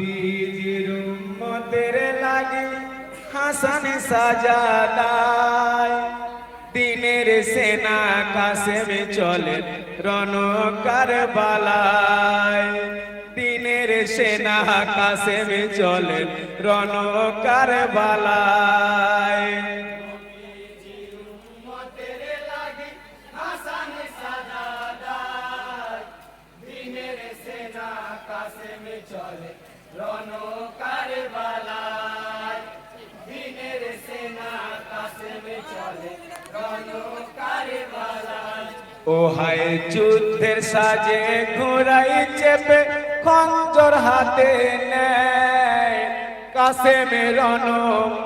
নবীজির উম্মতের লাগি হাসান সাজাদায় দিনের সেনা কাসেমে চলে রণ কারবালায় দিনের সেনা কাসেমে চলে রণ কারবালায় ও হায় যুদ্ধের সাজে ঘোড়াই চেপে খঞ্জর হাতে নেয় কাসেমের রণ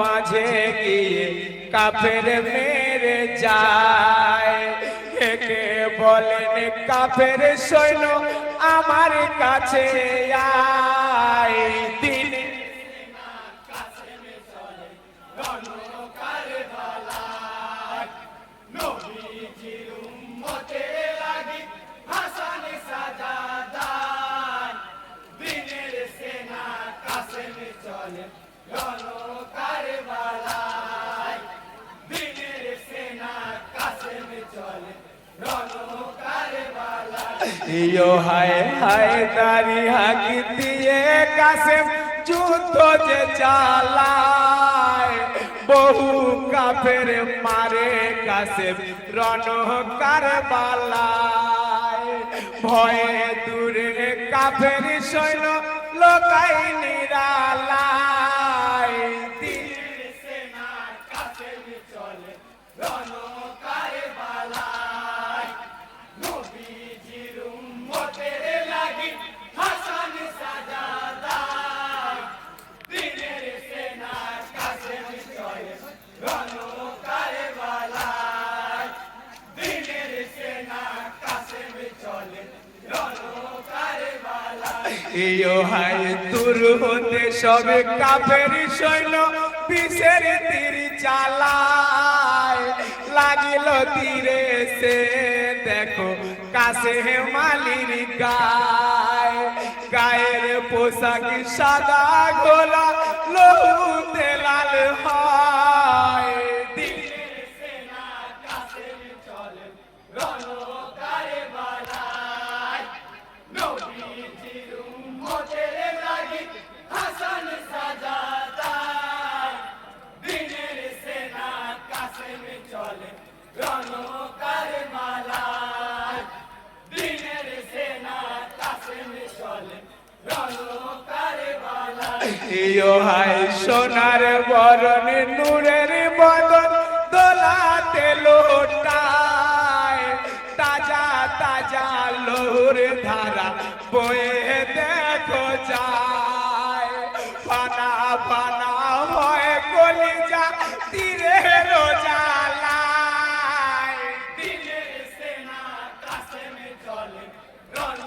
মাঝে গিয়ে কাফের মেরে যায় একে বলেন কাফের সৈন্য আমার কাছে আয় দিন ইয়ো হায় হায় দাড়ি হাকি দিয়ে কাসেম যুদ্ধ যে চালায় বহু কাফের মারে কাসেম রণ কারবালায় ভয়ে দূরে কাফের সৈন্য লোকাই নিরালায় দিনের সেনা কাসেম চলে রণ কারবালায় নবীজির উম্মতের লাগি হাসান সাজাদায় দিনের সেনা কাসেম চলে রণ কারবালায় দিনের সেনা কাসেম চলে রণ কারবালায় ইয়ো হায় তুর হতে সবে কাফের সৈন্য বিষের তীর চালায় লাগিল তীরে সে দেখো কাসেম আলীর গায় গায়ের পোশাক সাদা গোলা লহুতে লাল হয় দিনের সেনা কাসেম চলে রণ কারবালায় নবীজির উম্মতের লাগি হাসান সাজাদায় দিনের সেনা কাসেম চলে রণ কারবালায় দিনের সেনা কাসেম চলে রণ কারবালায় ইয়ো হায় সোনার বরণ নূরের বদন দোলাতে লোটায় তাজা তাজা লোর ধারা বয়ে দেখো যায় ফানা ফানা হয় কলিজা তীরে রোজালায় দিনের সেনা কাসেম চলে রণ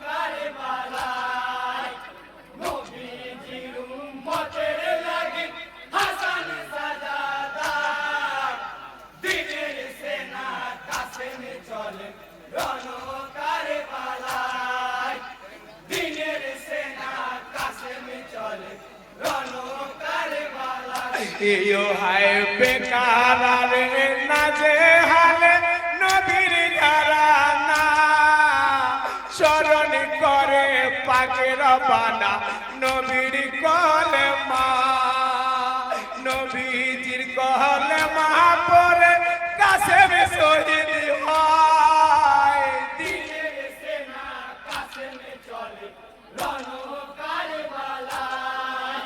কারবালায় নবীজির উম্মতের লাগি হাসান সাজাদায় দিনের সেনা কাসেম চলে রণ কারবালায় দিনের সেনা কাসেম চলে রণ কারবালায় ইয়ো হায় বেকারারে নাজে হালে নবীর ঘরানা স্মরণ করে পাকের বানা নবীর কলেমা নবীজির কলেমা পড়ে কাসেম শহীদ হয় দিনের সেনা কাসেম চলে রণ কারবালায়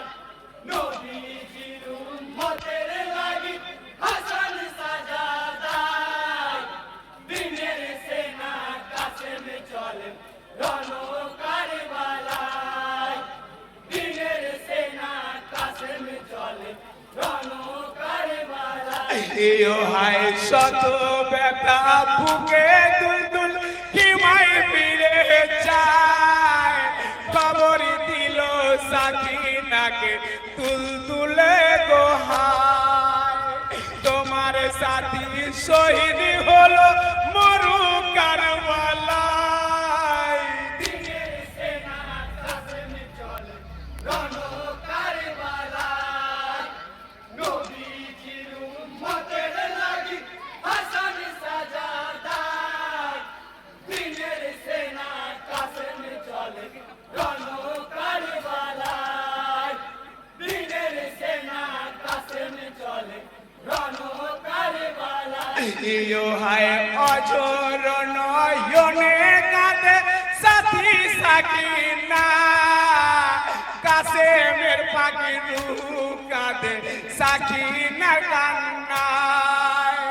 নবীজির উম্মতের লাগি হাসান সাজাদায় দিনের সেনা কাসেম চলে রণ কারবালায় দিনের সেনা কাসেম চলে রণ কারবালায় ইয়ো হায় শত ব্যথা বুকে দুলদুল হিমায় ফিরে যায় খবর দিল সাকিনাকে তুলতুলে গোহায় তোমার সাথী শহীদ হলো মরু কারবালায় দিনের সেনা কাসেম চলে ইয়ো হায় অঝোর নয়নে কাঁদে সাথী সাকিনা কাসেমের পাখি রূপ কাঁদে সাকিনার কান্নায়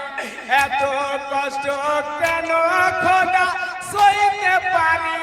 এত কষ্ট কেন খোদা সইতে পারি